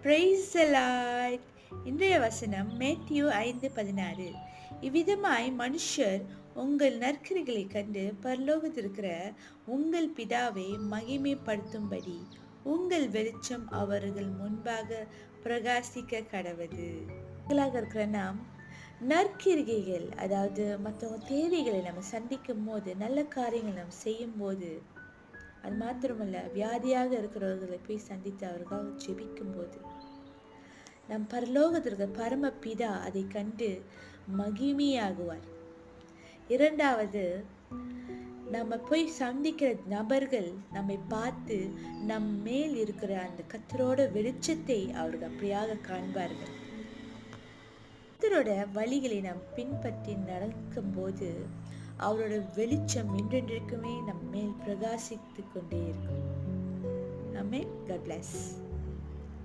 Praise the Lord. இன்றைய வசனம் Matthew 5:16. இவ்விதமாய் மனுஷர் உங்கள் நற்கிரிகளைக் கண்டு பரலோகத்திருக்கிற உங்கள் பிதாவை மகிமைப்படுத்தும்படி உங்கள் வெளிச்சம் அவர்கள் முன்பாக பிரகாசிக்க கடவது. இருக்கிற நாம் நற்கிரிகைகள், அதாவது மற்றவங்க தேவைகளை நம்ம சந்திக்கும் போது, நல்ல காரியங்களை நம்ம செய்யும் போது, அது மாத்திரமல்ல, வியாதியாக இருக்கிறவர்களை போய் சந்தித்து அவர்களாக ஜெபிக்கும் போது நம் பரலோகத்திற்கு பரமபிதா அதை கண்டு மகிமையாகுவார். இரண்டாவது, நம்ம போய் சந்திக்கிற நபர்கள் நம்மை பார்த்து நம் மேல் இருக்கிற அந்த கர்த்தரோட வெளிச்சத்தை அவர்கள் அப்படியாக காண்பார்கள். கர்த்தரோட வழிகளை நாம் பின்பற்றி நடக்கும் போது அவரோட வெளிச்சம் என்றென்றைக்குமே நம் மேல் பிரகாசித்து கொண்டே இருக்கும். ஆமென். God bless.